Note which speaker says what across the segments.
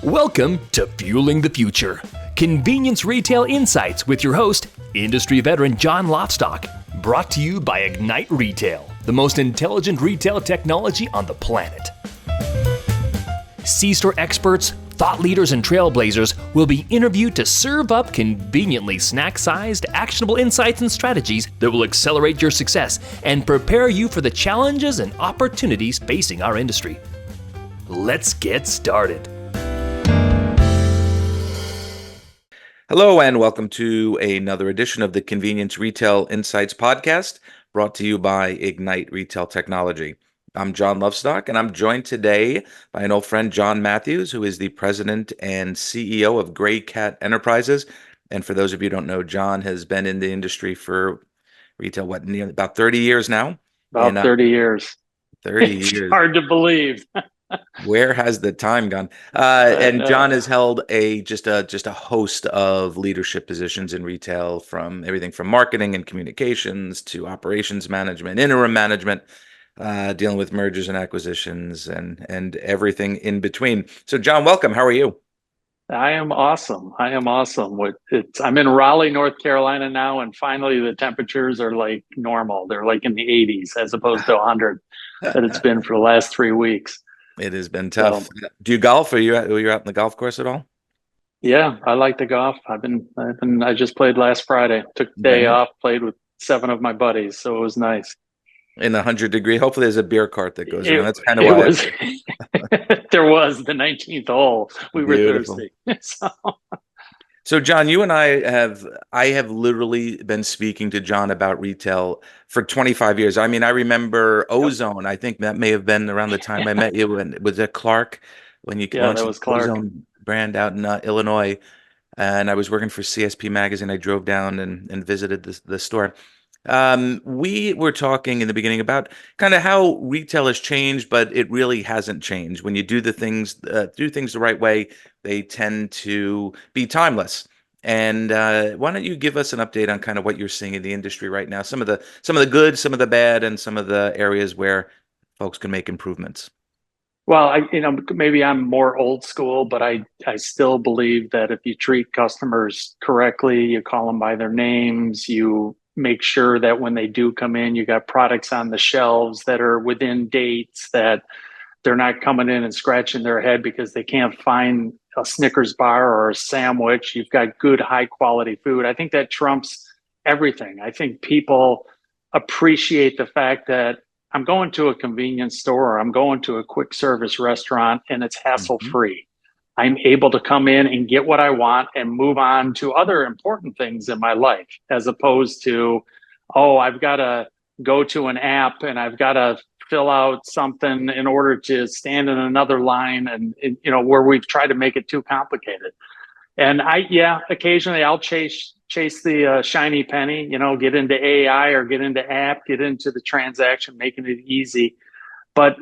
Speaker 1: Welcome to Fueling the Future, Convenience Retail Insights with your host, industry veteran John Lovestock. Brought to you by Ignite Retail, the most intelligent retail technology on the planet. C-store experts, thought leaders, and trailblazers will be interviewed to serve up conveniently snack-sized, actionable insights and strategies that will accelerate your success and prepare you for the challenges and opportunities facing our industry. Let's get started.
Speaker 2: Hello and welcome to another edition of the Convenience Retail Insights podcast, brought to you by Ignite Retail Technology. I'm John Lovestock, and I'm joined today by an old friend, John Matthews, who is the president and CEO of Grey Cat Enterprises. And for those of you who don't know, John has been in the industry for retail, about 30 years now?
Speaker 3: About 30 years.
Speaker 2: 30
Speaker 3: It's
Speaker 2: years.
Speaker 3: hard to believe.
Speaker 2: Where has the time gone? And John has held just a host of leadership positions in retail, from everything from marketing and communications to operations management, interim management, dealing with mergers and acquisitions, and everything in between. So, John, welcome. How are you?
Speaker 3: I am awesome. I'm in Raleigh, North Carolina now, and finally the temperatures are like normal. They're like in the 80s as opposed to 100 that it's been for the last 3 weeks.
Speaker 2: It has been tough. Do you golf? Are you out in the golf course at all?
Speaker 3: Yeah, I like to golf. I just played last Friday. Took the day off, played with 7 of my buddies, so it was nice.
Speaker 2: In 100-degree. Hopefully, there's a beer cart that goes around. That's kind of why.
Speaker 3: There was the 19th hole. We were thirsty.
Speaker 2: So, John, you and I have literally been speaking to John about retail for 25 years. I mean, I remember Ozone. I think that may have been around the time I met you. Was it Clark? When you launched the Ozone brand out in Illinois. And I was working for CSP Magazine. I drove down and visited the store. We were talking in the beginning about kind of how retail has changed, but it really hasn't changed. When you do things the right way, they tend to be timeless. And why don't you give us an update on kind of what you're seeing in the industry right now? Some of the good, some of the bad, and some of the areas where folks can make improvements.
Speaker 3: Well, maybe I'm more old school, but I still believe that if you treat customers correctly, you call them by their names, you make sure that when they do come in, you got products on the shelves that are within dates, that they're not coming in and scratching their head because they can't find a Snickers bar or a sandwich. You've got good, high quality food. I think that trumps everything. I think people appreciate the fact that I'm going to a convenience store or I'm going to a quick service restaurant and it's hassle free. I'm able to come in and get what I want and move on to other important things in my life, as opposed to, I've got to go to an app and I've got to fill out something in order to stand in another line, and where we've tried to make it too complicated. And occasionally I'll chase the shiny penny, get into AI or get into app, get into the transaction, making it easy. But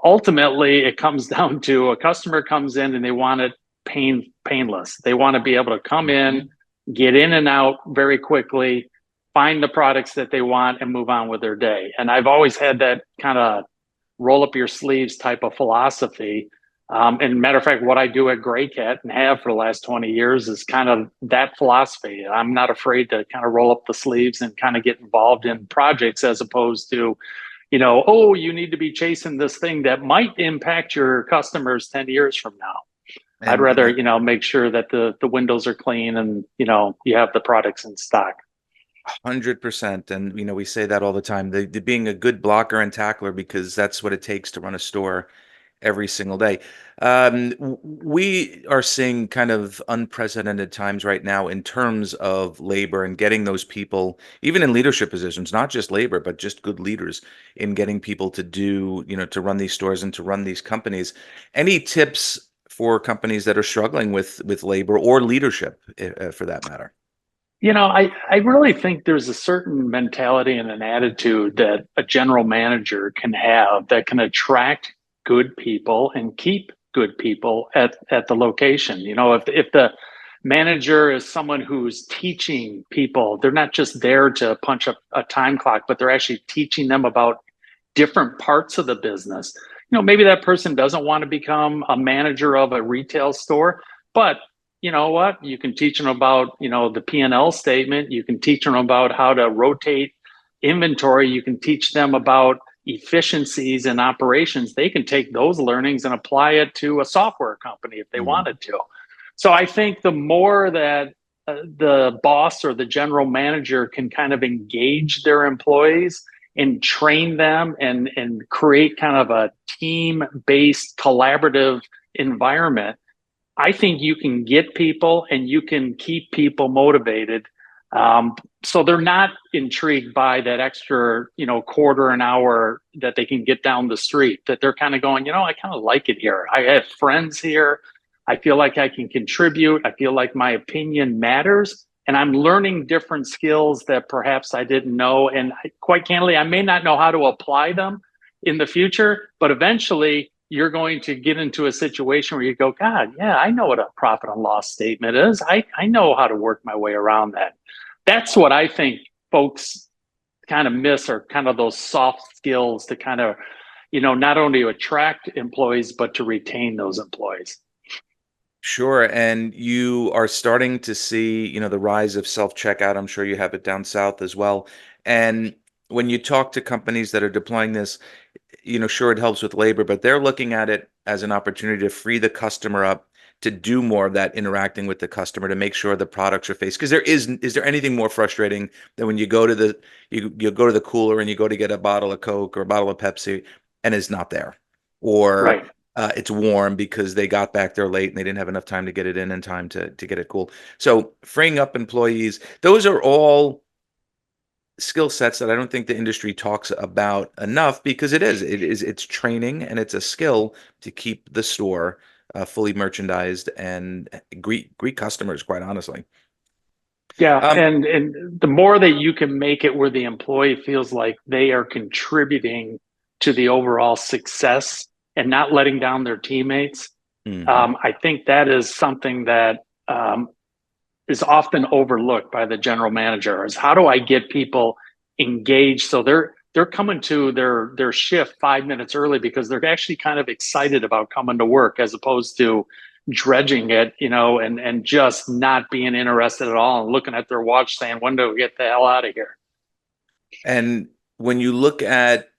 Speaker 3: ultimately, it comes down to a customer comes in and they want it painless. They want to be able to come in, get in and out very quickly, find the products that they want, and move on with their day. And I've always had that kind of roll up your sleeves type of philosophy. And matter of fact, what I do at Grey Cat and have for the last 20 years is kind of that philosophy. I'm not afraid to kind of roll up the sleeves and kind of get involved in projects, as opposed to you need to be chasing this thing that might impact your customers 10 years from now. And I'd rather, make sure that the windows are clean and, you have the products in stock.
Speaker 2: 100%. And, we say that all the time, the being a good blocker and tackler, because that's what it takes to run a store every single day. We are seeing kind of unprecedented times right now in terms of labor and getting those people, even in leadership positions, not just labor, but just good leaders in getting people to to run these stores and to run these companies. Any tips for companies that are struggling with labor or leadership, for that matter?
Speaker 3: I really think there's a certain mentality and an attitude that a general manager can have that can attract good people and keep good people at the location. If the manager is someone who's teaching people, they're not just there to punch up a time clock, but they're actually teaching them about different parts of the business. Maybe that person doesn't want to become a manager of a retail store, but you know what? You can teach them about, the P&L statement. You can teach them about how to rotate inventory. You can teach them about efficiencies in operations. They can take those learnings and apply it to a software company if they wanted to. So I think the more that the boss or the general manager can kind of engage their employees and train them and create kind of a team-based collaborative environment, I think you can get people and you can keep people motivated. So they're not intrigued by that extra, quarter an hour that they can get down the street, that they're kind of going, I kind of like it here. I have friends here. I feel like I can contribute. I feel like my opinion matters. And I'm learning different skills that perhaps I didn't know. And quite candidly, I may not know how to apply them in the future, but eventually you're going to get into a situation where you go, God, yeah, I know what a profit and loss statement is. I know how to work my way around that. That's what I think folks kind of miss, are kind of those soft skills to kind of, not only to attract employees, but to retain those employees.
Speaker 2: Sure. And you are starting to see, the rise of self-checkout. I'm sure you have it down south as well. And when you talk to companies that are deploying this, sure, it helps with labor, but they're looking at it as an opportunity to free the customer up to do more of that interacting with the customer, to make sure the products are faced. Because is there anything more frustrating than when you go to the you go to the cooler and you go to get a bottle of Coke or a bottle of Pepsi and it's not there, or
Speaker 3: Right.
Speaker 2: It's warm because they got back there late and they didn't have enough time to get it in time to get it cool. So freeing up employees, those are all skill sets that I don't think the industry talks about enough, because it's training and it's a skill to keep the store fully merchandised and greet customers, quite honestly.
Speaker 3: Yeah,
Speaker 2: Um,
Speaker 3: and the more that you can make it where the employee feels like they are contributing to the overall success and not letting down their teammates, I think that is something that is often overlooked by the general manager. Is how do I get people engaged so they're coming to their shift 5 minutes early because they're actually kind of excited about coming to work, as opposed to dredging it, and just not being interested at all and looking at their watch saying, when do we get the hell out of here?
Speaker 2: And when you look at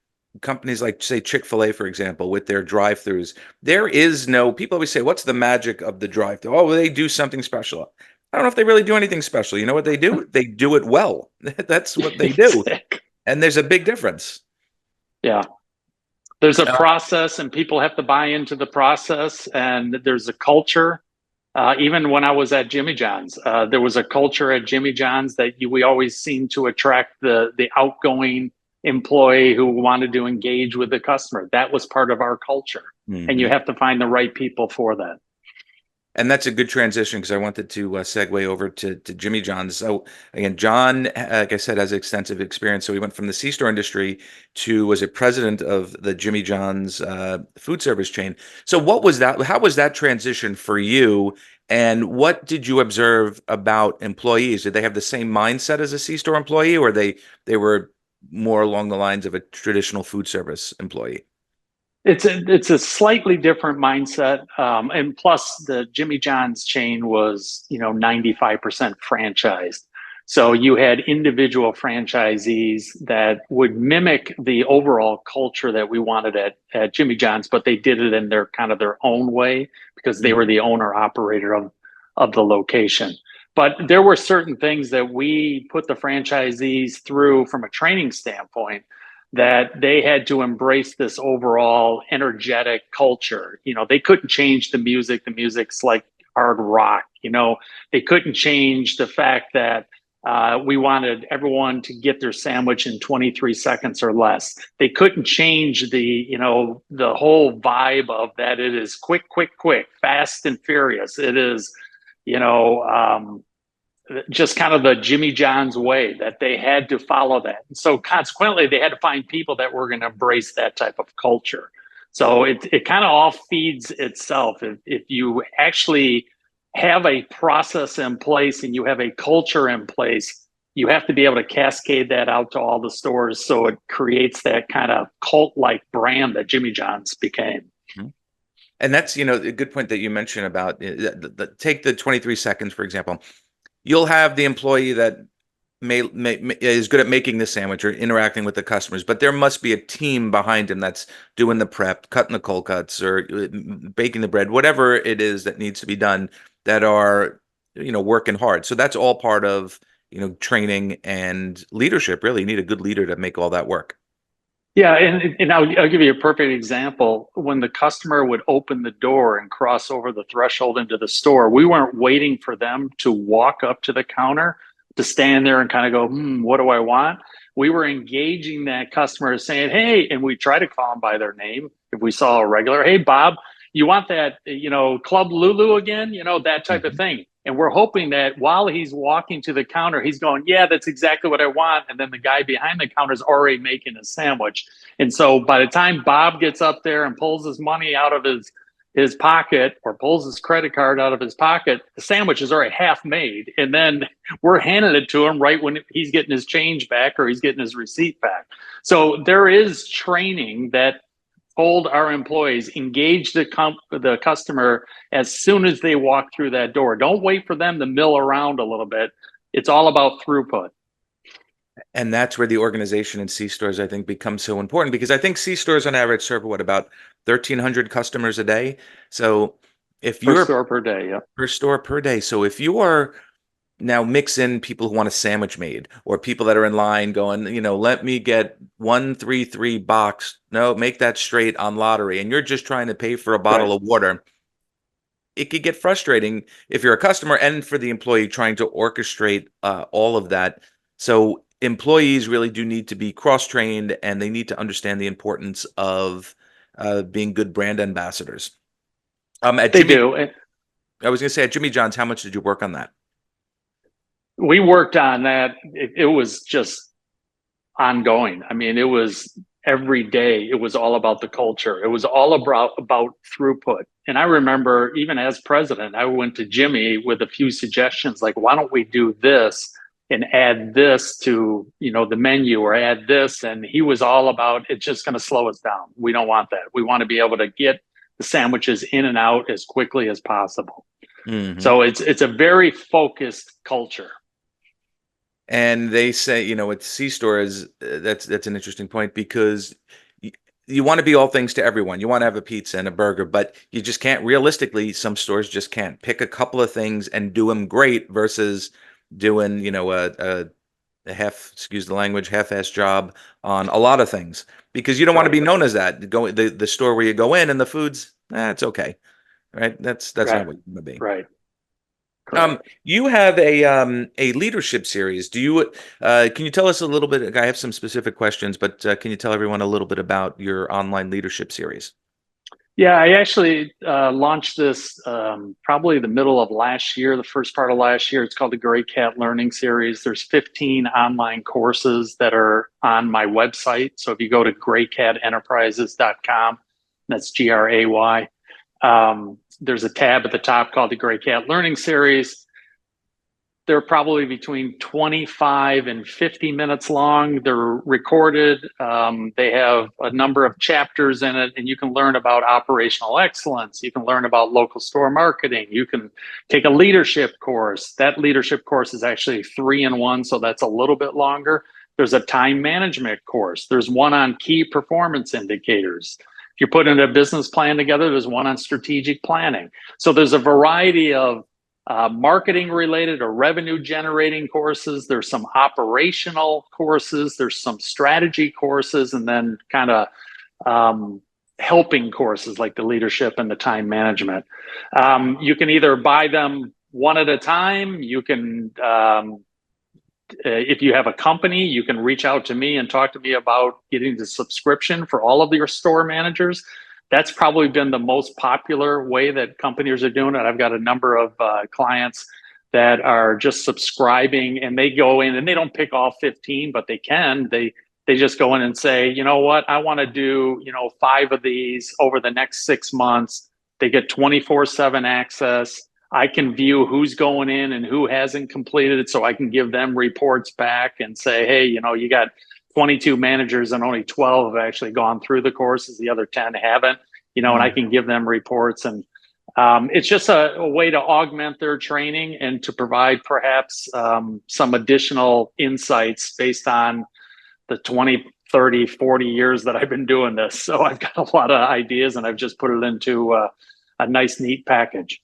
Speaker 2: companies like, say, Chick-fil-A, for example, with their drive-throughs, there is no, people always say, what's the magic of the drive-through? Oh, well, they do something special. I don't know if they really do anything special. You know what they do? They do it well. That's what they do. And there's a big difference.
Speaker 3: Yeah. There's a process and people have to buy into the process, and there's a culture. Even when I was at Jimmy John's, there was a culture at Jimmy John's that we always seemed to attract the outgoing employee who wanted to engage with the customer. That was part of our culture. And you have to find the right people for that.
Speaker 2: And that's a good transition, because I wanted to segue over to Jimmy John's. So again, John, like I said, has extensive experience. So he went from the C-store industry to was a president of the Jimmy John's food service chain. So what was that? How was that transition for you? And what did you observe about employees? Did they have the same mindset as a C-store employee, or they were more along the lines of a traditional food service employee?
Speaker 3: It's a slightly different mindset, and plus the Jimmy John's chain was 95% franchised, so you had individual franchisees that would mimic the overall culture that we wanted at Jimmy John's, but they did it in their kind of their own way because they were the owner operator of the location. But there were certain things that we put the franchisees through from a training standpoint, that they had to embrace this overall energetic culture. They couldn't change the music. The music's like hard rock. They couldn't change the fact that we wanted everyone to get their sandwich in 23 seconds or less. They couldn't change the whole vibe of that. It is quick, fast and furious. It is, just kind of the Jimmy John's way, that they had to follow that. And so consequently, they had to find people that were going to embrace that type of culture. So it kind of all feeds itself. If you actually have a process in place and you have a culture in place, you have to be able to cascade that out to all the stores so it creates that kind of cult-like brand that Jimmy John's became.
Speaker 2: And that's, a good point that you mentioned about take the 23 seconds, for example. You'll have the employee that is good at making the sandwich or interacting with the customers, but there must be a team behind him that's doing the prep, cutting the cold cuts, or baking the bread, whatever it is that needs to be done, that are, working hard. So that's all part of, training and leadership. Really, you need a good leader to make all that work.
Speaker 3: Yeah, and I'll give you a perfect example. When the customer would open the door and cross over the threshold into the store, we weren't waiting for them to walk up to the counter to stand there and kind of go, what do I want? We were engaging that customer, saying, hey, and we try to call them by their name. If we saw a regular, hey, Bob, you want that, Club Lulu again? That type of thing. And we're hoping that while he's walking to the counter, he's going, yeah, that's exactly what I want. And then the guy behind the counter is already making a sandwich. And so by the time Bob gets up there and pulls his money out of his pocket or pulls his credit card out of his pocket, the sandwich is already half made. And then we're handing it to him right when he's getting his change back or he's getting his receipt back. So there is training that told our employees, engage the customer as soon as they walk through that door. Don't wait for them to mill around a little bit. It's all about throughput.
Speaker 2: And that's where the organization in C-stores, I think, becomes so important, because I think C-stores on average serve about 1,300 customers a day. So if you're
Speaker 3: per store per day, yeah.
Speaker 2: Per store per day. So if you are now mix in people who want a sandwich made, or people that are in line going, let me get 133 box. No, make that straight on lottery. And you're just trying to pay for a bottle of water. It could get frustrating if you're a customer, and for the employee trying to orchestrate all of that. So employees really do need to be cross-trained, and they need to understand the importance of being good brand ambassadors. I was going to say, at Jimmy John's, how much did you work on that?
Speaker 3: We worked on that. It was just ongoing. I mean, it was every day. It was all about the culture. It was all about throughput. And I remember, even as president, I went to Jimmy with a few suggestions, like, why don't we do this and add this to, the menu, or add this. And he was all about, it's just going to slow us down. We don't want that. We want to be able to get the sandwiches in and out as quickly as possible. Mm-hmm. So it's a very focused culture.
Speaker 2: And they say, at C-stores, that's an interesting point, because you want to be all things to everyone. You want to have a pizza and a burger, but you just can't, realistically, some stores just can't pick a couple of things and do them great versus doing, a excuse the language, half-ass job on a lot of things, because you don't want to be known as that. The store where you go in and the food's, it's okay. Right. That's not what you want to be.
Speaker 3: Right.
Speaker 2: You have a leadership series. Do you can you tell us a little bit? I have some specific questions, but can you tell everyone a little bit about your online leadership series?
Speaker 3: Yeah, I actually launched this probably the middle of last year, the first part of last year. It's called the Gray Cat Learning Series. There's 15 online courses that are on my website. So if you go to graycatenterprises.com, that's GRAY. There's a tab at the top called the Gray Cat Learning Series. They're probably between 25 and 50 minutes long. They're recorded. They have a number of chapters in it, and you can learn about operational excellence. You can learn about local store marketing. You can take a leadership course. That leadership course is actually 3-in-1, so that's a little bit longer. There's a time management course. There's one on key performance indicators. If you're putting a business plan together, there's one on strategic planning. So there's a variety of marketing related or revenue generating courses. There's some operational courses. There's some strategy courses, and then kind of helping courses like the leadership and the time management. You can either buy them one at a time. You can, if you have a company, you can reach out to me and talk to me about getting the subscription for all of your store managers. That's probably been the most popular way that companies are doing it. I've got a number of clients that are just subscribing, and they go in and they don't pick all 15, but they can. They just go in and say, you know what, I want to do 5 of these over the next 6 months. They get 24/7 access. I can view who's going in and who hasn't completed it, so I can give them reports back and say, hey, you got 22 managers and only 12 have actually gone through the courses. The other 10 haven't, and I can give them reports. And it's just a way to augment their training and to provide perhaps some additional insights based on the 20, 30, 40 years that I've been doing this. So I've got a lot of ideas, and I've just put it into a nice, neat package.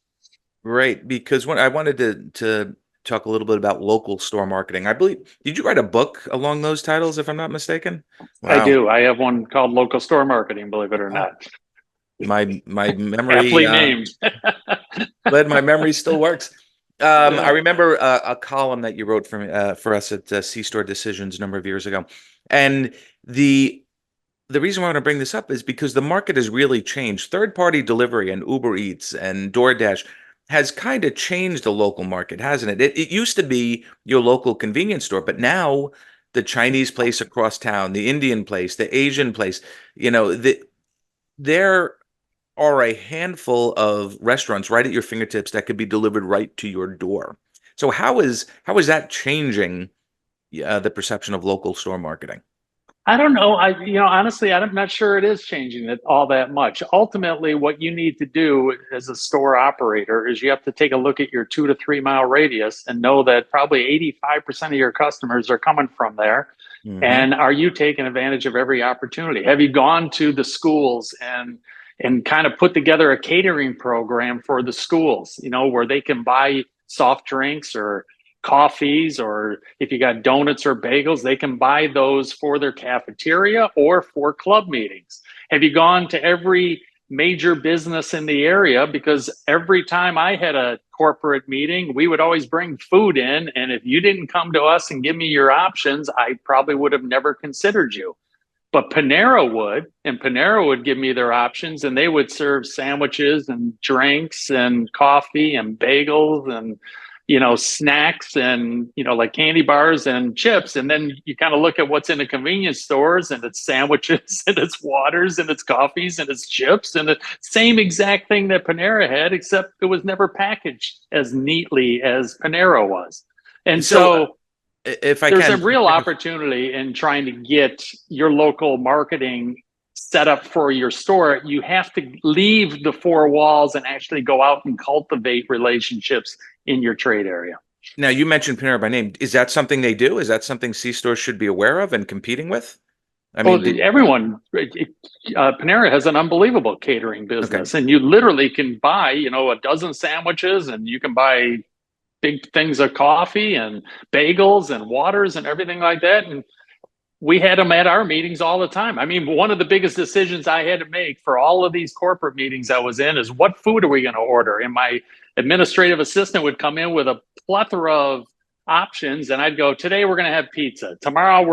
Speaker 2: Right, because when I wanted to talk a little bit about local store marketing, I believe, did you write a book along those titles, if I'm not mistaken?
Speaker 3: I do. I have one called Local Store Marketing, believe it or not.
Speaker 2: My memory
Speaker 3: Aptly named.
Speaker 2: Glad my memory still works. I remember a column that you wrote for us at C-Store Decisions a number of years ago, and the reason why I want to bring this up is because the market has really changed. Third-party delivery and Uber Eats and DoorDash has kind of changed the local market, hasn't it? It used to be your local convenience store, but now the Chinese place across town, the Indian place, the Asian place, there are a handful of restaurants right at your fingertips that could be delivered right to your door. So how is that changing the perception of local store marketing?
Speaker 3: I don't know. Honestly, I'm not sure it is changing it all that much. Ultimately, what you need to do as a store operator is you have to take a look at your 2 to 3 mile radius and know that probably 85% of your customers are coming from there. Mm-hmm. And are you taking advantage of every opportunity? Have you gone to the schools and kind of put together a catering program for the schools, where they can buy soft drinks or coffees, or if you got donuts or bagels, they can buy those for their cafeteria or for club meetings? Have you gone to every major business in the area? Because every time I had a corporate meeting, we would always bring food in. And if you didn't come to us and give me your options, I probably would have never considered you. But Panera would give me their options, and they would serve sandwiches and drinks and coffee and bagels and snacks and, like candy bars and chips. And then you kind of look at what's in the convenience stores, and it's sandwiches and it's waters and it's coffees and it's chips and the same exact thing that Panera had, except it was never packaged as neatly as Panera was. And so there's a real opportunity in trying to get your local marketing set up for your store. You have to leave the four walls and actually go out and cultivate relationships in your trade area.
Speaker 2: Now, you mentioned Panera by name. Is that something they do? Is that something C-stores should be aware of and competing with?
Speaker 3: Everyone, Panera has an unbelievable catering business, and you literally can buy, a dozen sandwiches, and you can buy big things of coffee and bagels and waters and everything like that. And we had them at our meetings all the time. I mean, one of the biggest decisions I had to make for all of these corporate meetings I was in is, what food are we going to order? And my administrative assistant would come in with a plethora of options, and I'd go, today we're going to have pizza. Tomorrow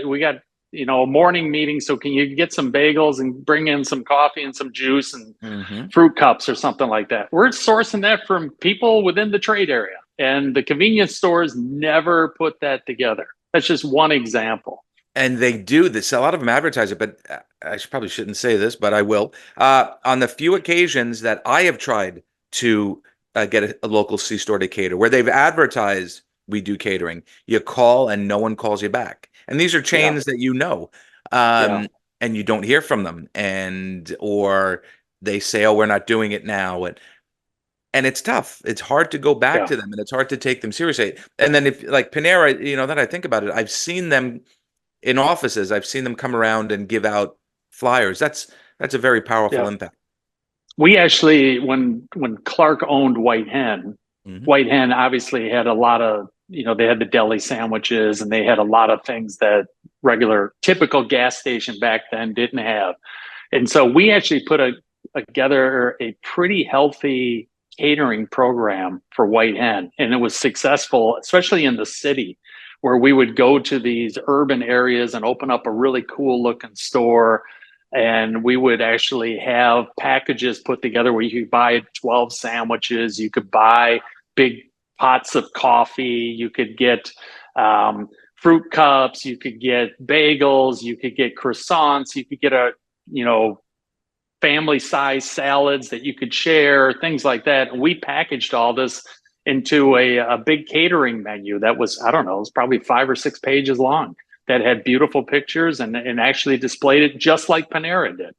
Speaker 3: we got a morning meeting, so can you get some bagels and bring in some coffee and some juice and fruit cups or something like that? We're sourcing that from people within the trade area, and the convenience stores never put that together. That's just one example.
Speaker 2: And they do this. A lot of them advertise it, but I probably shouldn't say this, but I will. On the few occasions that I have tried to get a local C-store to cater, where they've advertised we do catering, you call and no one calls you back. And these are chains that and you don't hear from them, or they say, oh, we're not doing it now. And it's tough. It's hard to go back to them, and it's hard to take them seriously. And then if, like Panera, that I think about it, I've seen them in offices. I've seen them come around and give out flyers. That's a very powerful impact.
Speaker 3: We actually, when Clark owned White Hen, White Hen obviously had a lot of, they had the deli sandwiches, and they had a lot of things that regular, typical gas station back then didn't have. And so we actually put together a pretty healthy catering program for White Hen. And it was successful, especially in the city, where we would go to these urban areas and open up a really cool looking store. And we would actually have packages put together where you could buy 12 sandwiches, you could buy big pots of coffee, you could get fruit cups, you could get bagels, you could get croissants, you could get family size salads that you could share, things like that. And we packaged all this into a big catering menu that was, I don't know, it was probably 5 or 6 pages long, that had beautiful pictures and actually displayed it just like Panera did.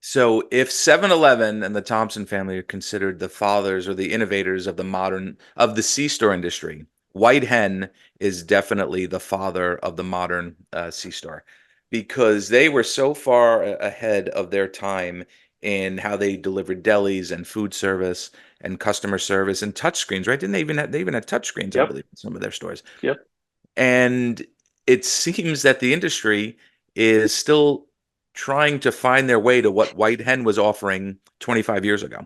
Speaker 2: So if 7-Eleven and the Thompson family are considered the fathers or the innovators of the C-store industry, White Hen is definitely the father of the modern C-store, because they were so far ahead of their time in how they delivered delis and food service and customer service and touchscreens, right? Didn't they even had touchscreens, I
Speaker 3: Yep.
Speaker 2: believe, in some of their stores.
Speaker 3: Yep.
Speaker 2: And it seems that the industry is still trying to find their way to what White Hen was offering 25 years ago.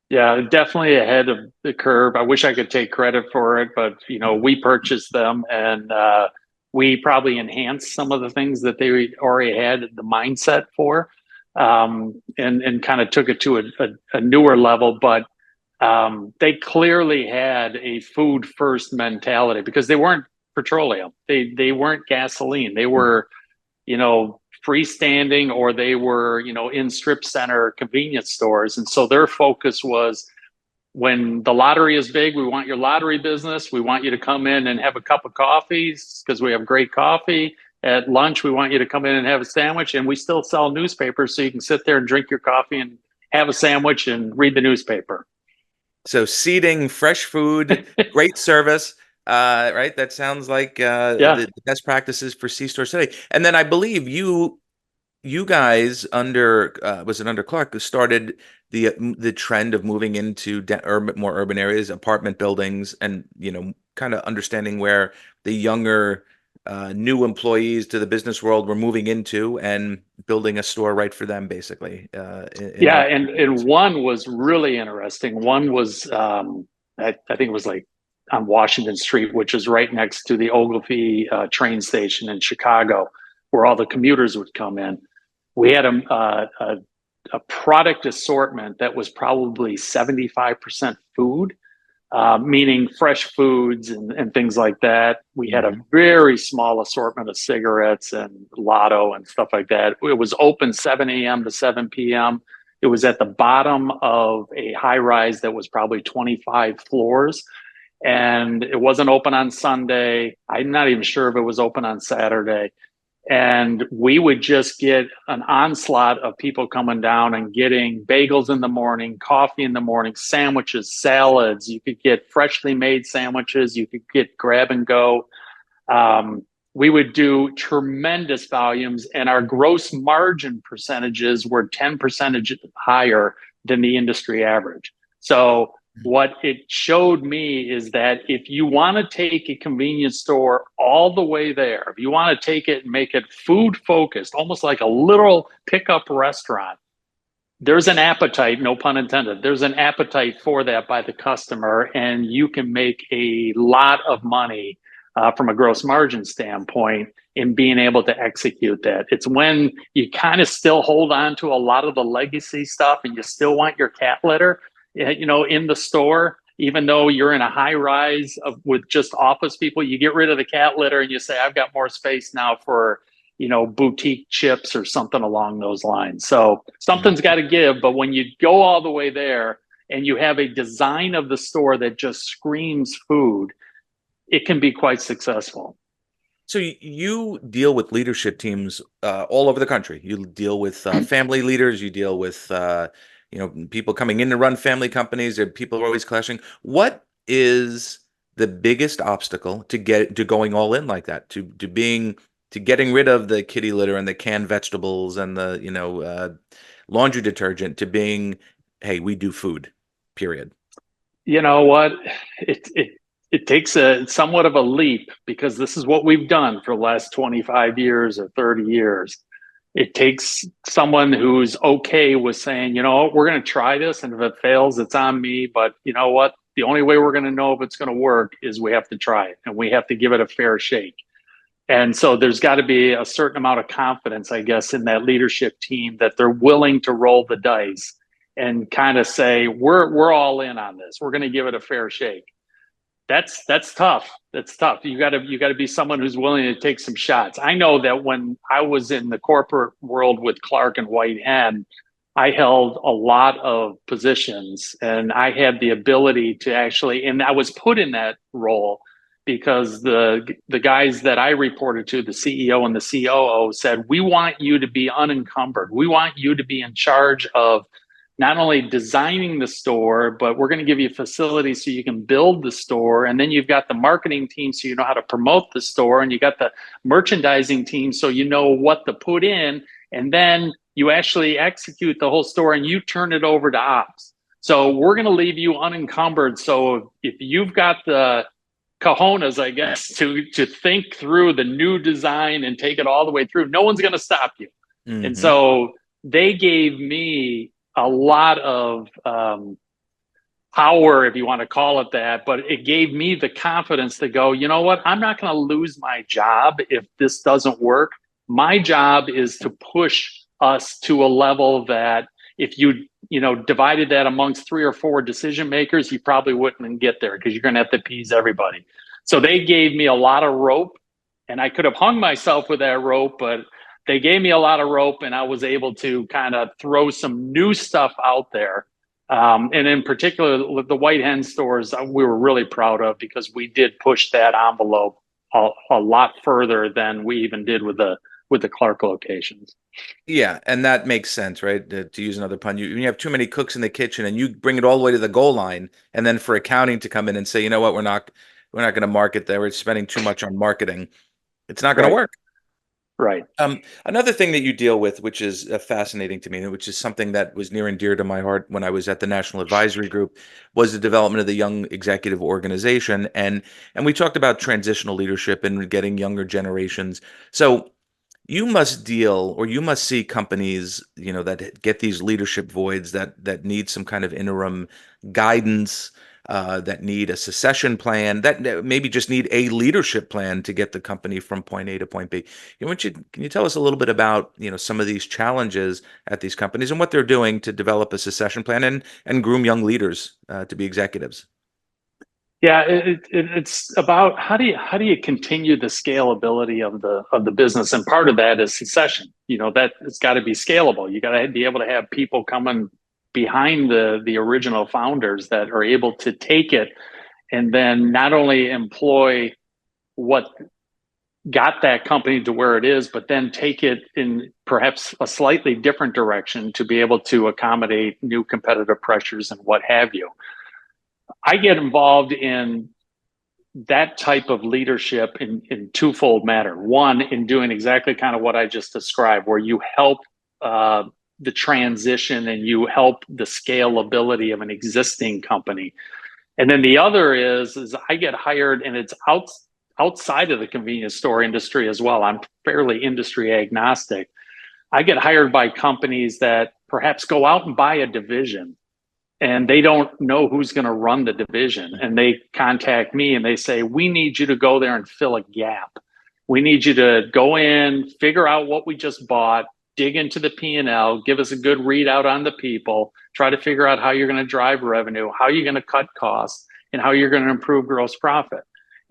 Speaker 3: Yeah, definitely ahead of the curve. I wish I could take credit for it, but we purchased them, and we probably enhanced some of the things that they already had the mindset for, and kind of took it to a newer level. But they clearly had a food first mentality, because they weren't petroleum, they weren't gasoline, they were freestanding, or they were in strip center convenience stores. And so their focus was, when the lottery is big, we want your lottery business, we want you to come in and have a cup of coffee because we have great coffee. At lunch, we want you to come in and have a sandwich, and we still sell newspapers, so you can sit there and drink your coffee and have a sandwich and read the newspaper.
Speaker 2: So seating, fresh food, great service. Right. That sounds like the best practices for C-stores today. And then I believe you guys under was it under Clark started the trend of moving into more urban areas, apartment buildings, and kind of understanding where the younger new employees to the business world were moving into and building a store right for them, basically.
Speaker 3: And one was really interesting. One was I think it was like on Washington Street, which is right next to the Ogilvie train station in Chicago, where all the commuters would come in. We had a product assortment that was probably 75% food, meaning fresh foods and things like that. We had a very small assortment of cigarettes and Lotto and stuff like that. It was open 7 a.m. to 7 p.m. It was at the bottom of a high rise that was probably 25 floors. And it wasn't open on Sunday. I'm not even sure if it was open on Saturday. And we would just get an onslaught of people coming down and getting bagels in the morning, coffee in the morning, sandwiches, salads. You could get freshly made sandwiches. You could get grab and go. We would do tremendous volumes, and our gross margin percentages were 10% higher than the industry average. So what it showed me is that if you want to take a convenience store all the way there, if you want to take it and make it food focused, almost like a literal pickup restaurant, there's an appetite, no pun intended, there's an appetite for that by the customer, and you can make a lot of money from a gross margin standpoint in being able to execute that. It's when you kind of still hold on to a lot of the legacy stuff and you still want your cat litter in the store, even though you're in a high rise with just office people. You get rid of the cat litter and you say, I've got more space now for, boutique chips or something along those lines. So something's got to give. But when you go all the way there and you have a design of the store that just screams food, it can be quite successful.
Speaker 2: So you deal with leadership teams all over the country. You deal with family leaders. You deal with people coming in to run family companies, or people are always clashing. What is the biggest obstacle to going all in like that, to getting rid of the kitty litter and the canned vegetables and the laundry detergent, to being, hey, we do food, period?
Speaker 3: You know what? It takes somewhat of a leap, because this is what we've done for the last 25 years or 30 years. It takes someone who's okay with saying, we're going to try this, and if it fails, it's on me. But you know what? The only way we're going to know if it's going to work is we have to try it, and we have to give it a fair shake. And so there's got to be a certain amount of confidence, I guess, in that leadership team, that they're willing to roll the dice and kind of say, we're all in on this. We're going to give it a fair shake. That's tough. That's tough. You got to be someone who's willing to take some shots. I know that when I was in the corporate world with Clark and White Hen, I held a lot of positions, and I had the ability to actually, and I was put in that role because the guys that I reported to, the CEO and the COO, said, we want you to be unencumbered. We want you to be in charge of not only designing the store, but we're going to give you facilities so you can build the store. And then you've got the marketing team so you know how to promote the store, and you got the merchandising team so you know what to put in. And then you actually execute the whole store and you turn it over to ops. So we're going to leave you unencumbered. So if you've got the cojones, I guess, to think through the new design and take it all the way through, no one's going to stop you.
Speaker 2: Mm-hmm.
Speaker 3: And so they gave me a lot of power, if you want to call it that, but it gave me the confidence to go, you know what, I'm not going to lose my job if this doesn't work. My job is to push us to a level that if you divided that amongst 3 or 4 decision makers, you probably wouldn't get there because you're going to have to appease everybody. So they gave me a lot of rope, and I could have hung myself with that rope, but they gave me a lot of rope, and I was able to kind of throw some new stuff out there. And in particular, the White Hen stores, we were really proud of because we did push that envelope a lot further than we even did with the Clark locations.
Speaker 2: Yeah, and that makes sense, right? To use another pun, you have too many cooks in the kitchen, and you bring it all the way to the goal line, and then for accounting to come in and say, you know what, we're not going to market there. We're spending too much on marketing. It's not going to work.
Speaker 3: Right.
Speaker 2: Another thing that you deal with, which is fascinating to me, which is something that was near and dear to my heart when I was at the National Advisory Group, was the development of the Young Executive Organization, and we talked about transitional leadership and getting younger generations. So you must deal, or you must see companies, that get these leadership voids that need some kind of interim guidance, that need a succession plan, that maybe just need a leadership plan to get the company from point A to point B. Can you tell us a little bit about, some of these challenges at these companies and what they're doing to develop a succession plan and groom young leaders to be executives?
Speaker 3: Yeah, it's about how do you continue the scalability of the business, and part of that is succession. That it's got to be scalable. You got to be able to have people coming behind the original founders that are able to take it and then not only employ what got that company to where it is, but then take it in perhaps a slightly different direction to be able to accommodate new competitive pressures and what have you. I get involved in that type of leadership in twofold manner. One, in doing exactly kind of what I just described, where you help the transition and you help the scalability of an existing company. And then the other is I get hired, and it's outside of the convenience store industry as well. I'm fairly industry agnostic. I get hired by companies that perhaps go out and buy a division, and they don't know who's going to run the division. And they contact me and they say, we need you to go there and fill a gap. We need you to go in, figure out what we just bought, dig into the P&L, give us a good readout on the people, try to figure out how you're going to drive revenue, how you're going to cut costs, and how you're going to improve gross profit.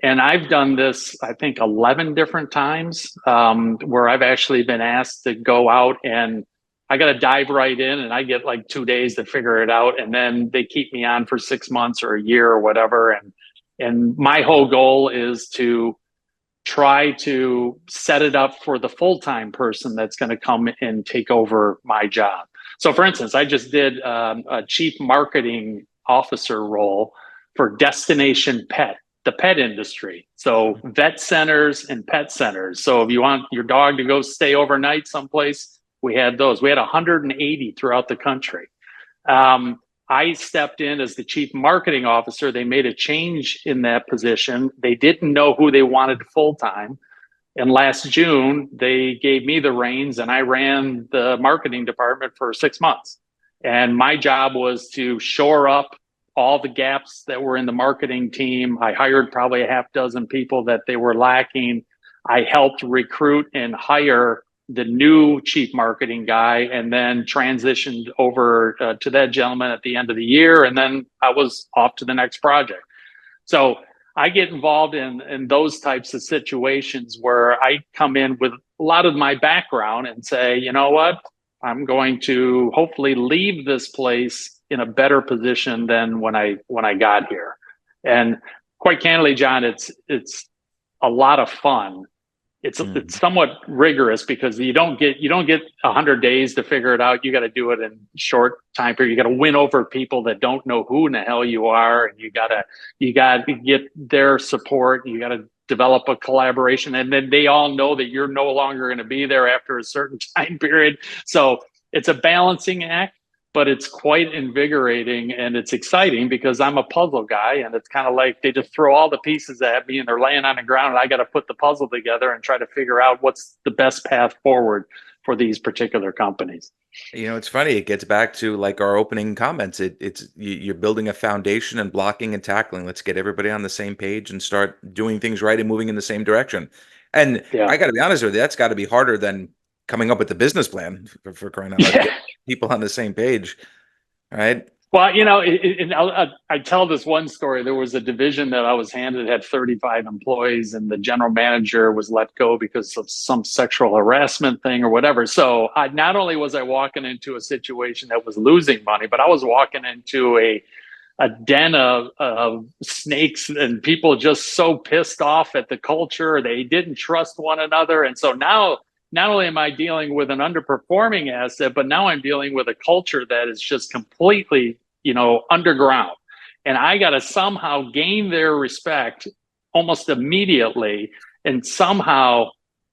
Speaker 3: And I've done this, I think, 11 different times where I've actually been asked to go out, and I got to dive right in, and I get like 2 days to figure it out. And then they keep me on for 6 months or a year or whatever. And my whole goal is to try to set it up for the full-time person that's going to come and take over my job. So for instance, I just did a chief marketing officer role for Destination Pet, the pet industry. So vet centers and pet centers. So if you want your dog to go stay overnight someplace, we had those. We had 180 throughout the country. I stepped in as the chief marketing officer. They made a change in that position. They didn't know who they wanted full-time. And last June, they gave me the reins, and I ran the marketing department for 6 months. And my job was to shore up all the gaps that were in the marketing team. I hired probably a half dozen people that they were lacking. I helped recruit and hire the new chief marketing guy, and then transitioned over to that gentleman at the end of the year. And then I was off to the next project. So I get involved in those types of situations where I come in with a lot of my background and say, you know what, I'm going to hopefully leave this place in a better position than when I got here. And quite candidly, John, it's a lot of fun. It's somewhat rigorous because you don't get 100 days to figure it out. You got to do it in short time period. You got to win over people that don't know who in the hell you are, and you got to get their support. You got to develop a collaboration, and then they all know that you're no longer going to be there after a certain time period. So it's a balancing act, but it's quite invigorating and it's exciting because I'm a puzzle guy, and it's kind of like they just throw all the pieces at me and they're laying on the ground and I got to put the puzzle together and try to figure out what's the best path forward for these particular companies.
Speaker 2: It's funny. It gets back to like our opening comments. You're building a foundation and blocking and tackling. Let's get everybody on the same page and start doing things right and moving in the same direction. And I got to be honest with you, that's got to be harder than coming up with the business plan for crying out loud. Yeah. People on the same page, right?
Speaker 3: Well, I tell this one story. There was a division that I was handed, had 35 employees, and the general manager was let go because of some sexual harassment thing or whatever. So not only was I walking into a situation that was losing money, but I was walking into a den of snakes and people just so pissed off at the culture. They didn't trust one another. And so now, not only am I dealing with an underperforming asset, but now I'm dealing with a culture that is just completely, underground. And I got to somehow gain their respect almost immediately and somehow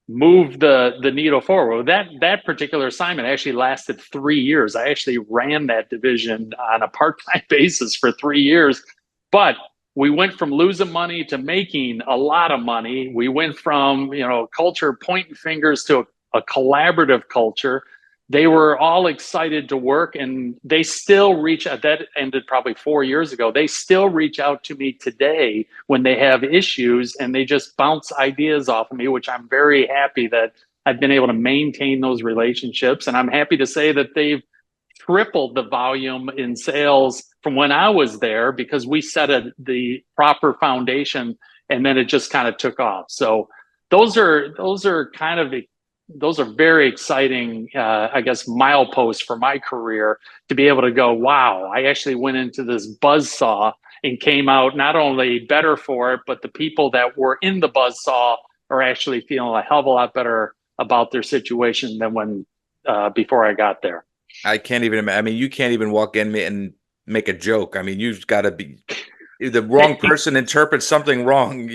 Speaker 3: move the needle forward. That particular assignment actually lasted 3 years. I actually ran that division on a part-time basis for 3 years, but we went from losing money to making a lot of money. We went from, culture pointing fingers to a collaborative culture. They were all excited to work, and they still reach out. That ended probably 4 years ago. They still reach out to me today when they have issues, and they just bounce ideas off of me, which I'm very happy that I've been able to maintain those relationships. And I'm happy to say that they've tripled the volume in sales from when I was there because we set the proper foundation, and then it just kind of took off. So those are very exciting, mileposts for my career to be able to go, wow, I actually went into this buzzsaw and came out not only better for it, but the people that were in the buzzsaw are actually feeling a hell of a lot better about their situation than when before I got there.
Speaker 2: I can't even imagine. I mean, you can't even walk in and make a joke. I mean, you've got to be the wrong person interprets something wrong.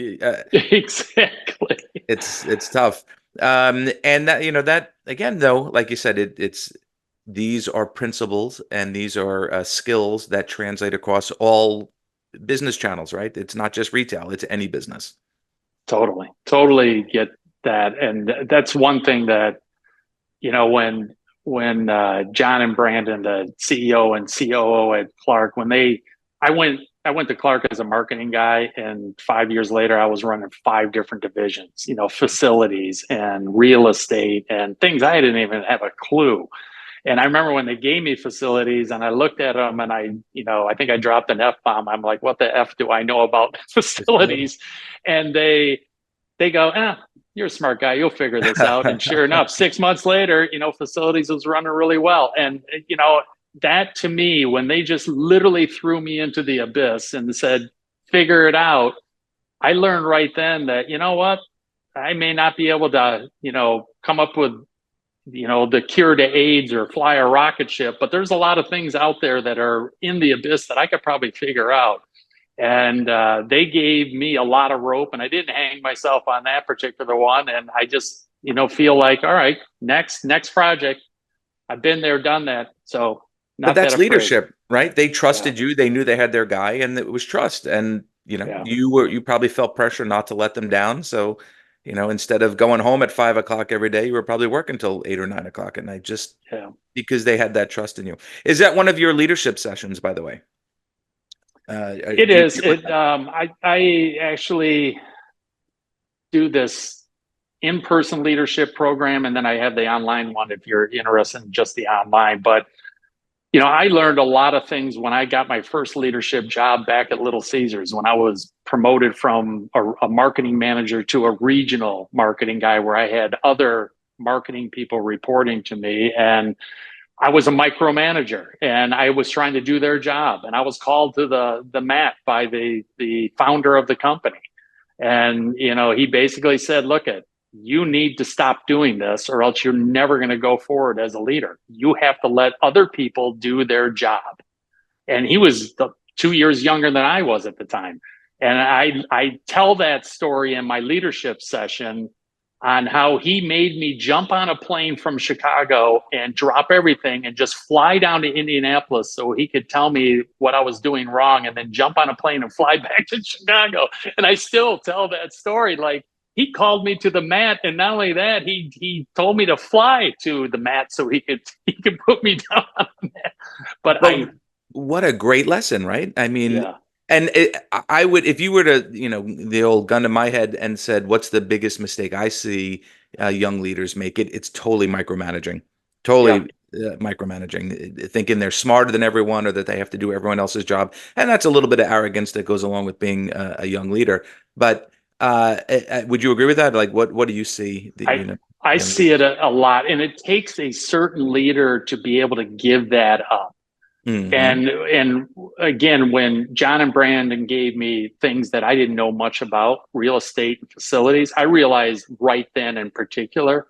Speaker 3: Exactly.
Speaker 2: It's tough. And that, that again, though, like you said, these are principles and these are skills that translate across all business channels, right? It's not just retail, it's any business.
Speaker 3: Totally get that. And that's one thing that, when John and Brandon, the CEO and COO at Clark, I went to Clark as a marketing guy, and 5 years later, I was running 5 different divisions, facilities and real estate and things I didn't even have a clue. And I remember when they gave me facilities and I looked at them and I think I dropped an F-bomb. I'm like, what the F do I know about facilities? And they go, you're a smart guy. You'll figure this out. And sure enough, 6 months later, facilities was running really well. And, that to me, when they just literally threw me into the abyss and said, figure it out, I learned right then that, I may not be able to, come up with, the cure to AIDS or fly a rocket ship, but there's a lot of things out there that are in the abyss that I could probably figure out. And they gave me a lot of rope, and I didn't hang myself on that particular one. And I just, feel like, all right, next project. I've been there, done that. So,
Speaker 2: but that's leadership, right? They trusted you. They knew they had their guy, and it was trust. And you probably felt pressure not to let them down. So, instead of going home at 5 o'clock every day, you were probably working till 8 or 9 o'clock at night, just because they had that trust in you. Is that one of your leadership sessions, by the way?
Speaker 3: It is. I actually do this in-person leadership program, and then I have the online one if you're interested in just the online. But I learned a lot of things when I got my first leadership job back at Little Caesars, when I was promoted from a marketing manager to a regional marketing guy, where I had other marketing people reporting to me, and I was a micromanager, and I was trying to do their job, and I was called to the mat by the founder of the company. And, he basically said, look, you need to stop doing this, or else you're never going to go forward as a leader. You have to let other people do their job. And he was 2 years younger than I was at the time. And I tell that story in my leadership session on how he made me jump on a plane from Chicago and drop everything and just fly down to Indianapolis so he could tell me what I was doing wrong, and then jump on a plane and fly back to Chicago. And I still tell that story. Like, he called me to the mat, and not only that, he told me to fly to the mat so he could put me down on the mat. But
Speaker 2: what a great lesson, right? I mean,
Speaker 3: yeah.
Speaker 2: And I would, if you were to, the old gun to my head and said, what's the biggest mistake I see young leaders make? It's totally micromanaging, micromanaging, thinking they're smarter than everyone, or that they have to do everyone else's job. And that's a little bit of arrogance that goes along with being a young leader. But would you agree with that? Like, what do you see?
Speaker 3: I see it a lot, and it takes a certain leader to be able to give that up. Mm-hmm. And again, when John and Brandon gave me things that I didn't know much about, real estate and facilities, I realized right then in particular,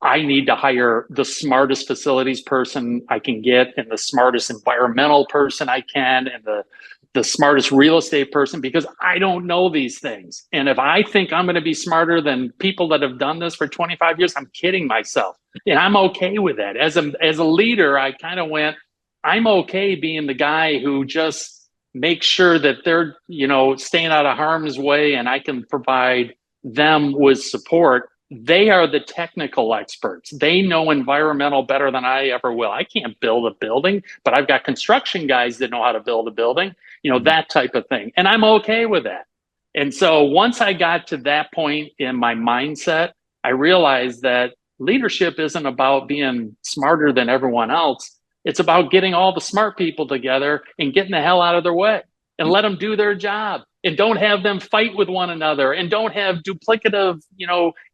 Speaker 3: I need to hire the smartest facilities person I can get, and the smartest environmental person I can, and the smartest real estate person, because I don't know these things. And if I think I'm going to be smarter than people that have done this for 25 years, I'm kidding myself. And I'm okay with that. As a leader, I kind of went, I'm okay being the guy who just makes sure that they're, staying out of harm's way, and I can provide them with support. They are the technical experts. They know environmental better than I ever will. I can't build a building, but I've got construction guys that know how to build a building, that type of thing. And I'm okay with that. And so once I got to that point in my mindset, I realized that leadership isn't about being smarter than everyone else. It's about getting all the smart people together and getting the hell out of their way, and let them do their job, and don't have them fight with one another, and don't have duplicative,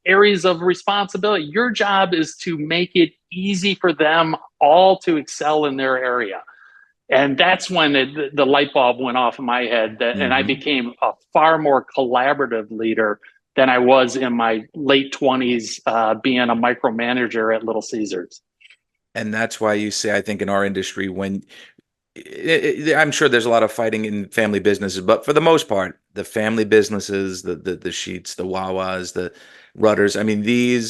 Speaker 3: areas of responsibility. Your job is to make it easy for them all to excel in their area. And that's when the light bulb went off in my head, and I became a far more collaborative leader than I was in my late 20s, being a micromanager at Little Caesars.
Speaker 2: And that's why you say, I think in our industry, I'm sure there's a lot of fighting in family businesses, but for the most part, the family businesses, the Sheets, the Wawas, the Rudders, I mean, they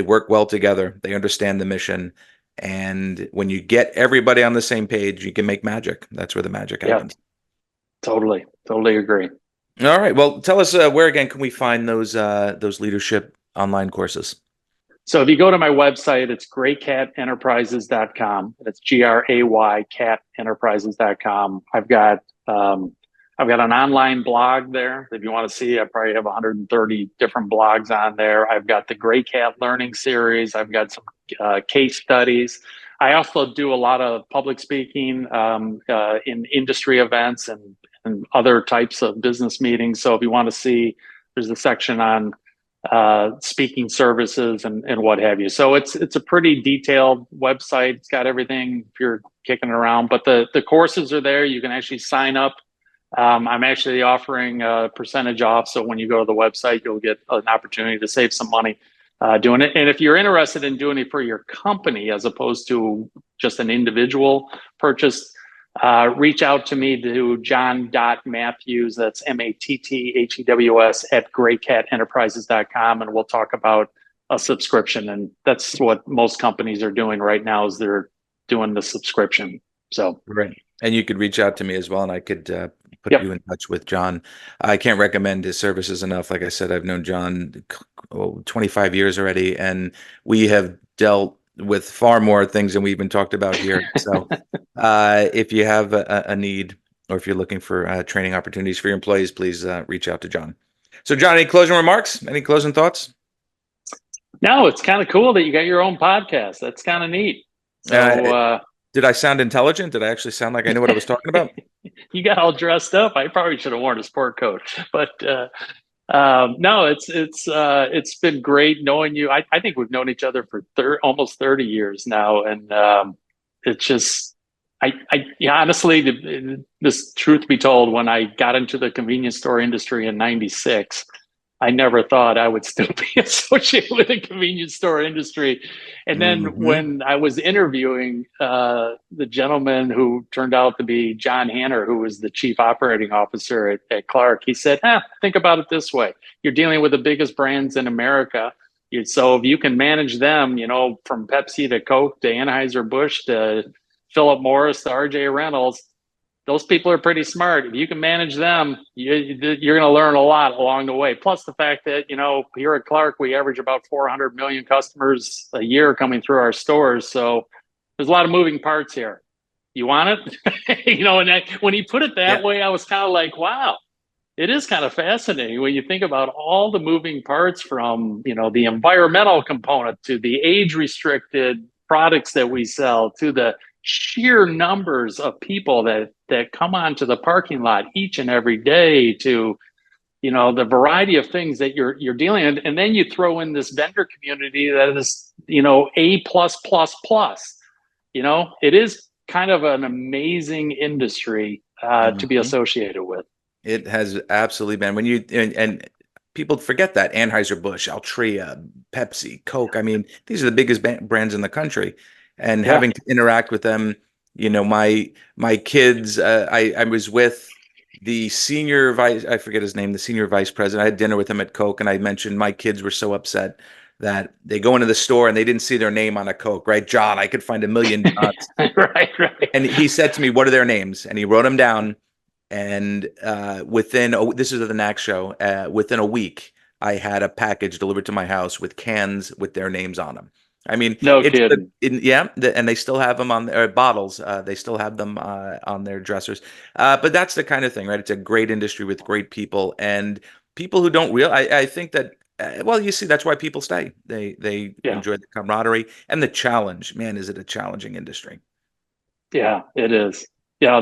Speaker 2: work well together. They understand the mission. And when you get everybody on the same page, you can make magic. That's where the magic happens.
Speaker 3: Totally agree.
Speaker 2: All right. Well, tell us where again can we find those leadership online courses?
Speaker 3: So if you go to my website, it's graycatenterprises.com. That's GRAY catenterprises.com. I've got an online blog there. If you want to see, I probably have 130 different blogs on there. I've got the Gray Cat Learning Series. I've got some case studies. I also do a lot of public speaking in industry events and other types of business meetings. So if you want to see, there's a section on speaking services and what have you. So it's a pretty detailed website. It's got everything if you're kicking around, but the courses are there. You can actually sign up. I'm actually offering a percentage off. So when you go to the website, you'll get an opportunity to save some money doing it. And if you're interested in doing it for your company, as opposed to just an individual purchase, reach out to me to John.Matthews, that's MATTHEWS at graycatenterprises.com, and we'll talk about a subscription. And that's what most companies are doing right now, is they're doing the subscription. So
Speaker 2: right. And you could reach out to me as well, and I could put you in touch with John. I can't recommend his services enough. Like I said, I've known John 25 years already, and we have dealt with far more things than we even talked about here. So if you have a need, or if you're looking for training opportunities for your employees, please reach out to John. So John, any closing remarks? Any closing thoughts?
Speaker 3: No, it's kind of cool that you got your own podcast. That's kind of neat. So,
Speaker 2: did I sound intelligent? Did I actually sound like I knew what I was talking about?
Speaker 3: You got all dressed up. I probably should have worn a sport coat, but No, it's been great knowing you. I think we've known each other for almost 30 years now, and it's just yeah, honestly, this truth be told, when I got into the convenience store industry in '96, I never thought I would still be associated with the convenience store industry. And then when I was interviewing the gentleman who turned out to be John Hanner, who was the chief operating officer at Clark, he said, think about it this way. You're dealing with the biggest brands in America. So if you can manage them, from Pepsi to Coke to Anheuser-Busch to Philip Morris to RJ Reynolds, those people are pretty smart. If you can manage them, you're going to learn a lot along the way. Plus the fact that, here at Clark, we average about 400 million customers a year coming through our stores. So there's a lot of moving parts here. You want it? And when he put it that way, I was kind of like, wow, it is kind of fascinating when you think about all the moving parts from, the environmental component to the age restricted products that we sell to the sheer numbers of people that come onto the parking lot each and every day to, the variety of things that you're dealing with. And then you throw in this vendor community that is, A+++. It is kind of an amazing industry to be associated with.
Speaker 2: It has absolutely been. When you and people forget that Anheuser-Busch, Altria, Pepsi, Coke. I mean, these are the biggest brands in the country. And having to interact with them, my kids, I was with the senior vice, I forget his name, the senior vice president. I had dinner with him at Coke, and I mentioned my kids were so upset that they go into the store and they didn't see their name on a Coke, right? John, I could find a million Johns.
Speaker 3: Right.
Speaker 2: And he said to me, what are their names? And he wrote them down. And this is at the NACS show, within a week, I had a package delivered to my house with cans with their names on them. I mean,
Speaker 3: no kidding.
Speaker 2: And they still have them on their bottles. They still have them on their dressers. But that's the kind of thing, right? It's a great industry with great people and people who don't I think that, you see, that's why people stay. They enjoy the camaraderie and the challenge. Man, is it a challenging industry?
Speaker 3: Yeah, it is. Yeah,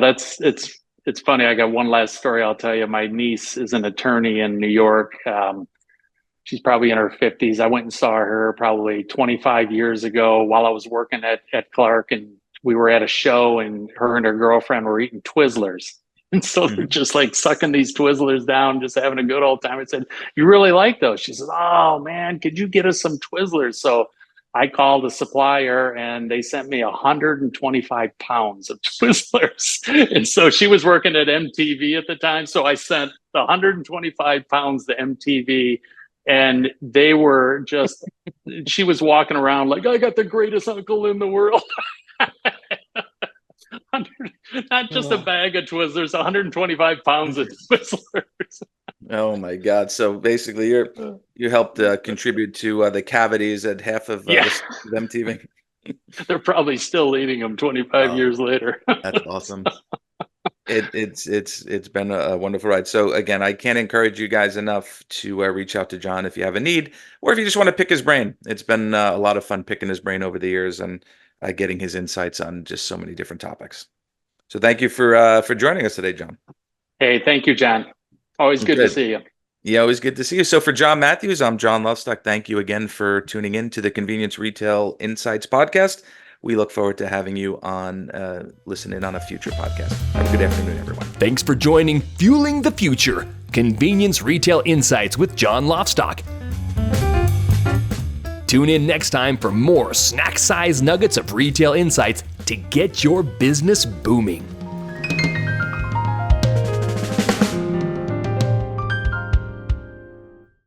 Speaker 3: it's funny. I got one last story I'll tell you. My niece is an attorney in New York. She's probably in her 50s. I went and saw her probably 25 years ago while I was working at Clark, and we were at a show, and her and her girlfriend were eating Twizzlers. And so they're just like sucking these Twizzlers down, just having a good old time. I said, you really like those? She says, oh man, could you get us some Twizzlers? So I called a supplier and they sent me 125 pounds of Twizzlers. And so she was working at MTV at the time. So I sent the 125 pounds to MTV. And they were just, she was walking around like, I got the greatest uncle in the world. Not just a bag of Twizzlers, 125 pounds of Twizzlers.
Speaker 2: Oh my God. So basically you helped contribute to the cavities at half of MTV.
Speaker 3: They're probably still eating them 25 years later.
Speaker 2: That's awesome. It's been a wonderful ride. So again, I can't encourage you guys enough to reach out to John if you have a need, or if you just want to pick his brain. It's been a lot of fun picking his brain over the years and getting his insights on just so many different topics. So thank you for joining us today, John.
Speaker 3: Hey, thank you, John. Always good to see you.
Speaker 2: Yeah, always good to see you. So for John Matthews, I'm John Lovestock. Thank you again for tuning in to the Convenience Retail Insights podcast. We look forward to having you on, listen in on a future podcast. Have a good afternoon, everyone.
Speaker 1: Thanks for joining Fueling the Future, Convenience Retail Insights with John Lovestock. Tune in next time for more snack-sized nuggets of retail insights to get your business booming.